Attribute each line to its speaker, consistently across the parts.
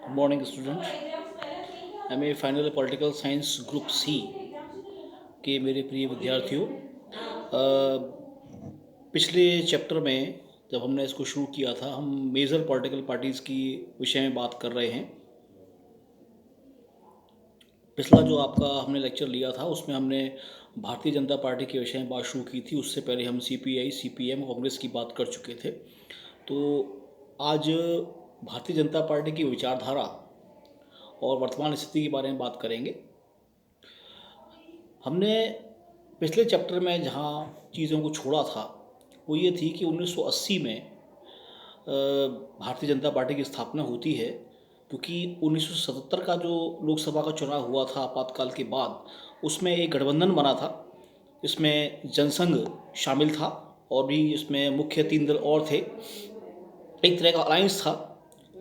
Speaker 1: Good morning, student. M A final political science group C के मेरे प्रिय विद्यार्थियों, पिछले चैप्टर में जब हमने इसको शुरू किया था, हम मेजर पॉलिटिकल पार्टीज़ की विषय में बात कर रहे हैं। पिछला जो आपका हमने लेक्चर लिया था उसमें हमने भारतीय जनता पार्टी के विषय में बात शुरू की थी। उससे पहले हम सीपीआई, सीपीएम, कांग्रेस की बात कर चुके थे। तो आज भारतीय जनता पार्टी की विचारधारा और वर्तमान स्थिति के बारे में बात करेंगे। हमने पिछले चैप्टर में जहाँ चीज़ों को छोड़ा था वो ये थी कि 1980 में भारतीय जनता पार्टी की स्थापना होती है, क्योंकि 1977 का जो लोकसभा का चुनाव हुआ था आपातकाल के बाद, उसमें एक गठबंधन बना था। इसमें जनसंघ शामिल था और भी इसमें मुख्य 3 दल और थे। एक तरह का अलायंस था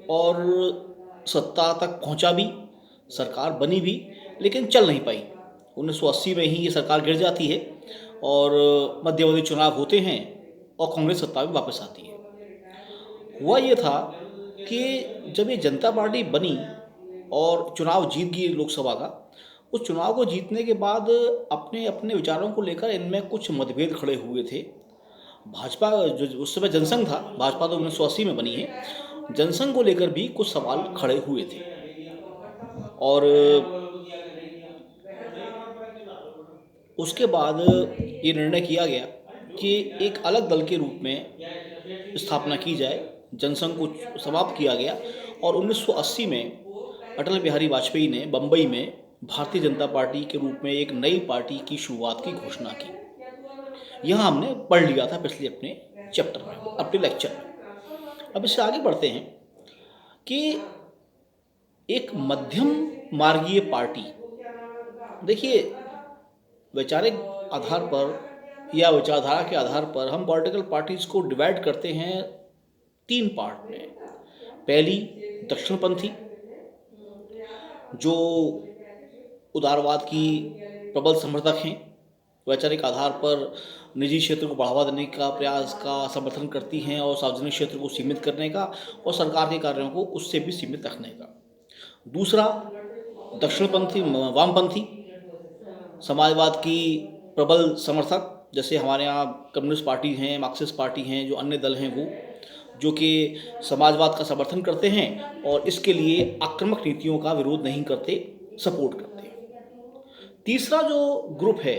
Speaker 1: और सत्ता तक पहुंचा भी, सरकार बनी भी, लेकिन चल नहीं पाई। 1980 में ही ये सरकार गिर जाती है और मध्यावधि चुनाव होते हैं और कांग्रेस सत्ता में वापस आती है। हुआ ये था कि जब ये जनता पार्टी बनी और चुनाव जीत गई लोकसभा का, उस चुनाव को जीतने के बाद अपने अपने विचारों को लेकर इनमें कुछ मतभेद खड़े हुए थे। भाजपा जो उस समय जनसंघ था, भाजपा तो 1980 में बनी है, जनसंघ को लेकर भी कुछ सवाल खड़े हुए थे और उसके बाद ये निर्णय किया गया कि एक अलग दल के रूप में स्थापना की जाए। जनसंघ को समाप्त किया गया और 1980 में अटल बिहारी वाजपेयी ने बम्बई में भारतीय जनता पार्टी के रूप में एक नई पार्टी की शुरुआत की घोषणा की। यह हमने पढ़ लिया था पिछले अपने चैप्टर में, अपने लेक्चर में। अब इससे आगे बढ़ते हैं कि एक मध्यम मार्गीय पार्टी, देखिए, वैचारिक आधार पर या विचारधारा के आधार पर हम पॉलिटिकल पार्टीज़ को डिवाइड करते हैं 3 पार्ट में। पहली, दक्षिणपंथी, जो उदारवाद की प्रबल समर्थक हैं, वैचारिक आधार पर निजी क्षेत्र को बढ़ावा देने का प्रयास का समर्थन करती हैं और सार्वजनिक क्षेत्र को सीमित करने का और सरकार के कार्यों को उससे भी सीमित रखने का। दूसरा, दक्षिणपंथी वामपंथी, समाजवाद की प्रबल समर्थक, जैसे हमारे यहाँ कम्युनिस्ट पार्टी हैं, मार्क्सिस्ट पार्टी हैं, जो अन्य दल हैं, वो जो कि समाजवाद का समर्थन करते हैं और इसके लिए आक्रामक नीतियों का विरोध नहीं करते, सपोर्ट करते हैं। तीसरा जो ग्रुप है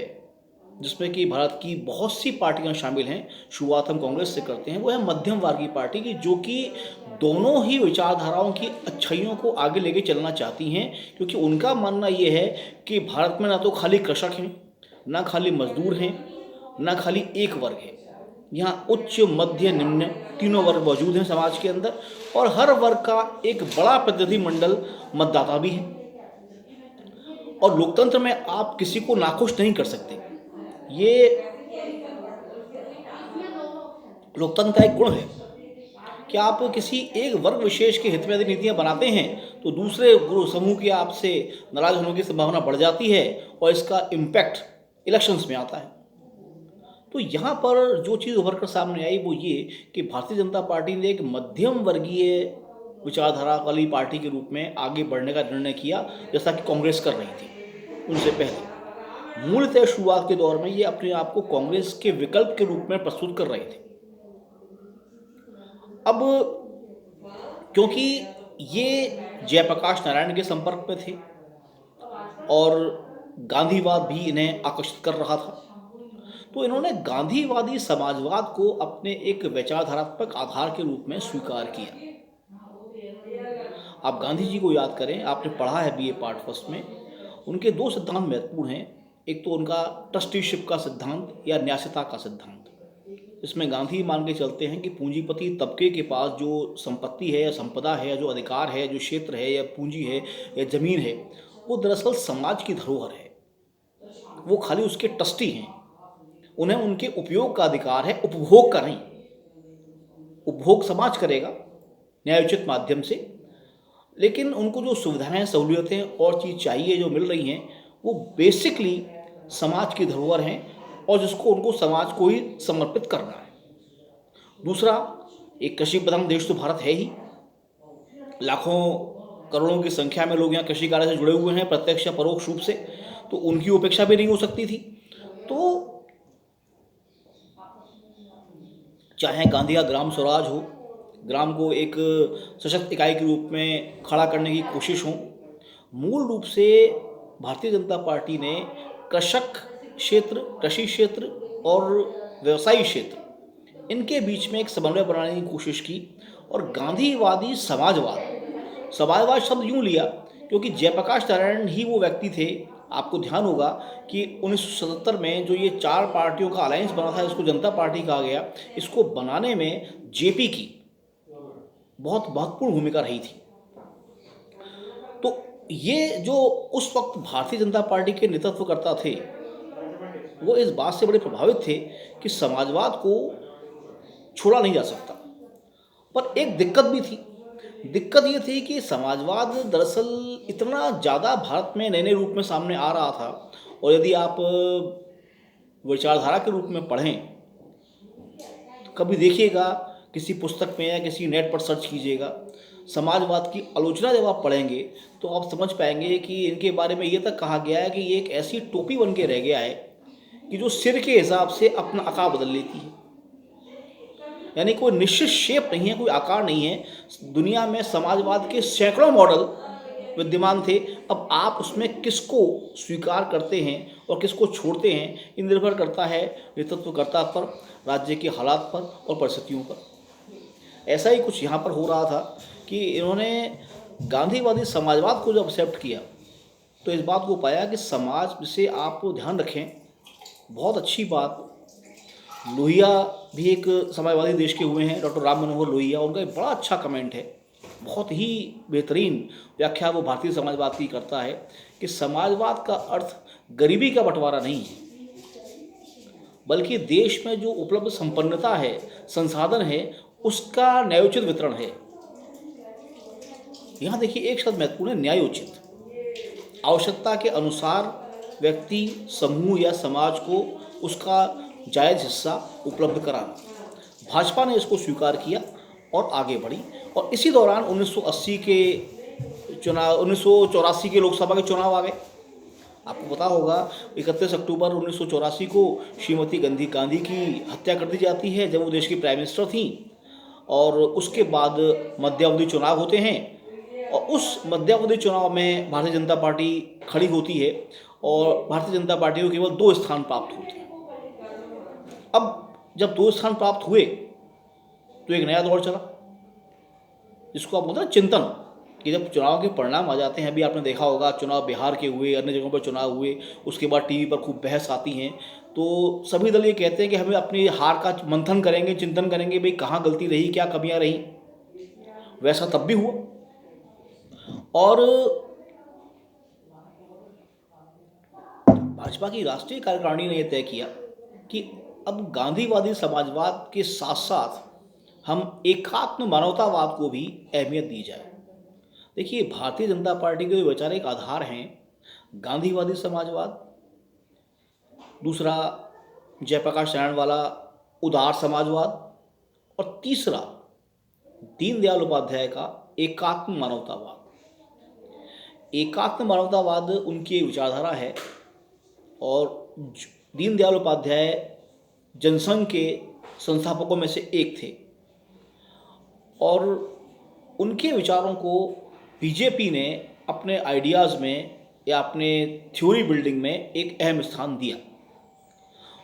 Speaker 1: जिसमें कि भारत की बहुत सी पार्टियां शामिल हैं, शुरुआत हम कांग्रेस से करते हैं, वो है मध्यम वर्गीय पार्टी की, जो कि दोनों ही विचारधाराओं की अच्छाइयों को आगे लेके चलना चाहती हैं। क्योंकि उनका मानना ये है कि भारत में ना तो खाली कृषक हैं, ना खाली मजदूर हैं, ना खाली एक वर्ग है। यहाँ उच्च, मध्य, निम्न तीनों वर्ग मौजूद हैं समाज के अंदर और हर वर्ग का एक बड़ा प्रतिनिधिमंडल मतदाता भी है। और लोकतंत्र में आप किसी को नाखुश नहीं कर सकते। ये लोकतंत्र का एक गुण है कि आप किसी एक वर्ग विशेष के हित में यदि नीतियां बनाते हैं तो दूसरे समूह के आपसे नाराज होने की संभावना बढ़ जाती है और इसका इम्पैक्ट इलेक्शंस में आता है। तो यहाँ पर जो चीज़ उभर कर सामने आई वो ये कि भारतीय जनता पार्टी ने एक मध्यम वर्गीय विचारधारा वाली पार्टी के रूप में आगे बढ़ने का निर्णय किया, जैसा कि कांग्रेस कर रही थी उनसे पहले। मूलतः शुरुआत के दौर में ये अपने आप को कांग्रेस के विकल्प के रूप में प्रस्तुत कर रहे थे। अब क्योंकि ये जयप्रकाश नारायण के संपर्क में थे और गांधीवाद भी इन्हें आकर्षित कर रहा था, तो इन्होंने गांधीवादी समाजवाद को अपने एक विचारधारात्मक आधार के रूप में स्वीकार किया। आप गांधी जी को याद करें, आपने पढ़ा है बीए पार्ट फर्स्ट में, उनके 2 सिद्धांत महत्वपूर्ण हैं। एक तो उनका ट्रस्टीशिप का सिद्धांत या न्यायता का सिद्धांत। इसमें गांधी मान के चलते हैं कि पूंजीपति तबके के पास जो संपत्ति है या संपदा है, जो अधिकार है, जो क्षेत्र है या पूंजी है या जमीन है, वो दरअसल समाज की धरोहर है। वो खाली उसके ट्रस्टी हैं, उन्हें उनके उपयोग का अधिकार है, उपभोग का नहीं। उपभोग समाज करेगा न्यायोचित माध्यम से, लेकिन उनको जो सुविधाएं, सहूलियतें और चीज़ चाहिए जो मिल रही हैं, वो बेसिकली समाज की धरोहर हैं और जिसको उनको समाज को ही समर्पित करना है। दूसरा, एक कृषि प्रधान देश तो भारत है ही, लाखों करोड़ों की संख्या में लोग यहाँ कृषि कार्य से जुड़े हुए हैं प्रत्यक्ष या परोक्ष रूप से, तो उनकी उपेक्षा भी नहीं हो सकती थी। तो चाहे गांधी का ग्राम स्वराज हो, ग्राम को एक सशक्त इकाई के रूप में खड़ा करने की कोशिश हो, मूल रूप से भारतीय जनता पार्टी ने कृषक क्षेत्र, कृषि क्षेत्र और व्यवसायी क्षेत्र, इनके बीच में एक समन्वय बनाने की कोशिश की। और गांधीवादी समाजवाद शब्द यूँ लिया क्योंकि जयप्रकाश नारायण ही वो व्यक्ति थे। आपको ध्यान होगा कि 1977 में जो ये 4 पार्टियों का अलायंस बना था, इसको जनता पार्टी कहा गया, इसको बनाने में जेपी की बहुत महत्वपूर्ण भूमिका रही थी। तो ये जो उस वक्त भारतीय जनता पार्टी के नेतृत्व करता थे, वो इस बात से बड़े प्रभावित थे कि समाजवाद को छोड़ा नहीं जा सकता। पर एक दिक्कत भी थी। दिक्कत ये थी कि समाजवाद दरअसल इतना ज़्यादा भारत में नए नए रूप में सामने आ रहा था, और यदि आप विचारधारा के रूप में पढ़ें तो कभी देखिएगा किसी पुस्तक में या किसी नेट पर सर्च कीजिएगा, समाजवाद की आलोचना जब आप पढ़ेंगे तो आप समझ पाएंगे कि इनके बारे में ये तक कहा गया है कि ये एक ऐसी टोपी बन के रह गया है कि जो सिर के हिसाब से अपना आकार बदल लेती है। यानी कोई निश्चित शेप नहीं है, कोई आकार नहीं है। दुनिया में समाजवाद के सैकड़ों मॉडल विद्यमान थे। अब आप उसमें किसको स्वीकार करते हैं और किसको छोड़ते हैं, ये निर्भर करता है नेतृत्वकर्ता पर, राज्य के हालात पर और परिस्थितियों पर। ऐसा ही कुछ यहाँ पर हो रहा था कि इन्होंने गांधीवादी समाजवाद को जब एक्सेप्ट किया तो इस बात को पाया कि समाज से आप ध्यान रखें, बहुत अच्छी बात। लोहिया भी एक समाजवादी देश के हुए हैं, डॉक्टर राम मनोहर लोहिया, उनका एक बड़ा अच्छा कमेंट है, बहुत ही बेहतरीन व्याख्या वो भारतीय समाजवाद की करता है कि समाजवाद का अर्थ गरीबी का बंटवारा नहीं है, बल्कि देश में जो उपलब्ध संपन्नता है, संसाधन है, उसका न्यायोचित वितरण है। यहाँ देखिए एक शब्द महत्वपूर्ण है, न्यायोचित। आवश्यकता के अनुसार व्यक्ति, समूह या समाज को उसका जायज़ हिस्सा उपलब्ध कराना। भाजपा ने इसको स्वीकार किया और आगे बढ़ी। और इसी दौरान 1980 के चुनाव, 1984 के लोकसभा के चुनाव आ गए। आपको पता होगा 31 अक्टूबर 1984 को श्रीमती गांधी की हत्या कर दी जाती है जब वो देश की प्राइम मिनिस्टर थी। और उसके बाद मध्यावधि चुनाव होते हैं, और उस मध्यावधि चुनाव में भारतीय जनता पार्टी खड़ी होती है और भारतीय जनता पार्टी को केवल 2 स्थान प्राप्त होते हैं। अब जब 2 स्थान प्राप्त हुए तो एक नया दौर चला, जिसको आप बोलते हैं चिंतन, कि जब चुनाव के परिणाम आ जाते हैं, अभी आपने देखा होगा चुनाव बिहार के हुए, अन्य जगहों पर चुनाव हुए, उसके बाद टीवी पर खूब बहस आती हैं, तो सभी दल ये कहते हैं कि हमें अपनी हार का मंथन करेंगे, चिंतन करेंगे, भाई कहाँ गलती रही, क्या कमियां रही। वैसा तब भी हुआ। और भाजपा की राष्ट्रीय कार्यकारिणी ने यह तय किया कि अब गांधीवादी समाजवाद के साथ साथ हम एकात्म मानवतावाद को भी अहमियत दी जाए। देखिए, भारतीय जनता पार्टी के वैचारिक आधार हैं गांधीवादी समाजवाद, दूसरा जयप्रकाश नारायण वाला उदार समाजवाद, और तीसरा दीनदयाल उपाध्याय का एकात्म मानवतावाद। एकात्म मानवतावाद उनकी विचारधारा है, और दीनदयाल उपाध्याय जनसंघ के संस्थापकों में से एक थे, और उनके विचारों को बीजेपी ने अपने आइडियाज़ में या अपने थ्योरी बिल्डिंग में एक अहम स्थान दिया।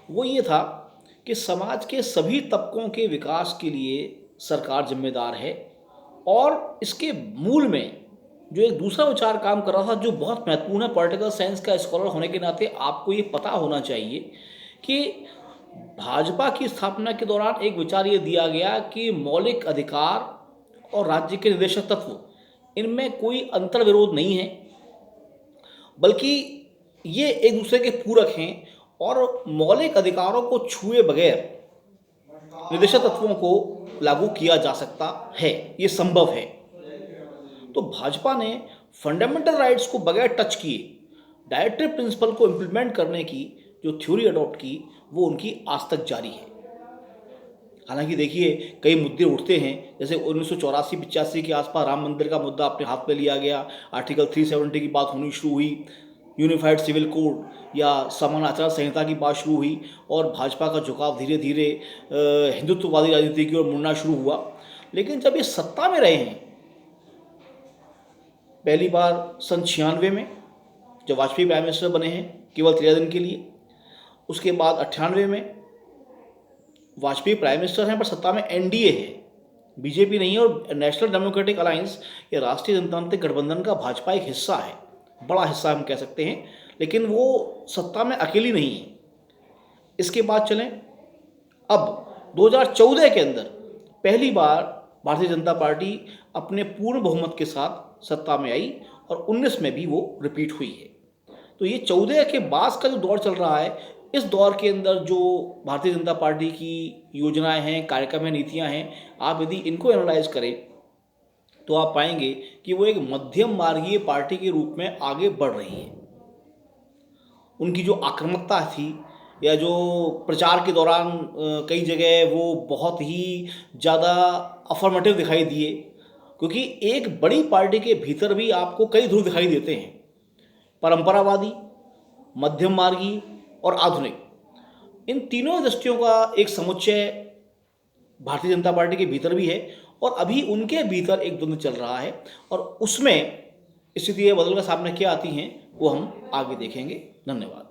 Speaker 1: वो ये था कि समाज के सभी तबकों के विकास के लिए सरकार जिम्मेदार है, और इसके मूल में जो एक दूसरा विचार काम कर रहा था जो बहुत महत्वपूर्ण है, पॉलिटिकल साइंस का स्कॉलर होने के नाते आपको ये पता होना चाहिए कि भाजपा की स्थापना के दौरान एक विचार ये दिया गया कि मौलिक अधिकार और राज्य के निदेशक तत्व, इनमें कोई अंतर विरोध नहीं है, बल्कि ये एक दूसरे के पूरक हैं, और मौलिक अधिकारों को छुए बगैर निदेशक तत्वों को लागू किया जा सकता है, ये संभव है। तो भाजपा ने फंडामेंटल राइट्स को बगैर टच किए डायरेक्टिव प्रिंसिपल को इम्प्लीमेंट करने की जो थ्योरी अडॉप्ट की, वो उनकी आज तक जारी है। हालांकि देखिए कई मुद्दे उठते हैं, जैसे 1984-85 के आसपास राम मंदिर का मुद्दा अपने हाथ में लिया गया, आर्टिकल 370 की बात होनी शुरू हुई, यूनिफाइड सिविल कोड या समान आचार संहिता की बात शुरू हुई और भाजपा का झुकाव धीरे धीरे हिंदुत्ववादी राजनीति की ओर मुड़ना शुरू हुआ। लेकिन जब ये सत्ता में रहे हैं, पहली बार सन 96 में जब वाजपेयी प्राइम मिनिस्टर बने हैं केवल 13 दिन के लिए, उसके बाद 98 में वाजपेयी प्राइम मिनिस्टर हैं पर सत्ता में एनडीए है, बीजेपी नहीं है, और नेशनल डेमोक्रेटिक अलायंस या राष्ट्रीय जनतांत्रिक गठबंधन का भाजपा एक हिस्सा है, बड़ा हिस्सा हम कह सकते हैं, लेकिन वो सत्ता में अकेली नहीं है। इसके बाद चलें, अब 2014 के अंदर पहली बार भारतीय जनता पार्टी अपने पूर्ण बहुमत के साथ सत्ता में आई और 19 में भी वो रिपीट हुई है। तो ये 14 के बाद का जो दौर चल रहा है, इस दौर के अंदर जो भारतीय जनता पार्टी की योजनाएं हैं, कार्यक्रम हैं, नीतियां हैं, आप यदि इनको एनालाइज करें तो आप पाएंगे कि वो एक मध्यम मार्गीय पार्टी के रूप में आगे बढ़ रही है। उनकी जो आक्रामकता थी या जो प्रचार के दौरान कई जगह वो बहुत ही ज़्यादा अफर्मेटिव दिखाई दिए, क्योंकि एक बड़ी पार्टी के भीतर भी आपको कई ध्रुव दिखाई देते हैं, परंपरावादी, मध्यम मार्गी और आधुनिक। इन तीनों दृष्टियों का एक समुच्चय भारतीय जनता पार्टी के भीतर भी है और अभी उनके भीतर एक द्वंद्व चल रहा है और उसमें स्थितियाँ बदलकर सामने क्या आती हैं वो हम आगे देखेंगे। धन्यवाद।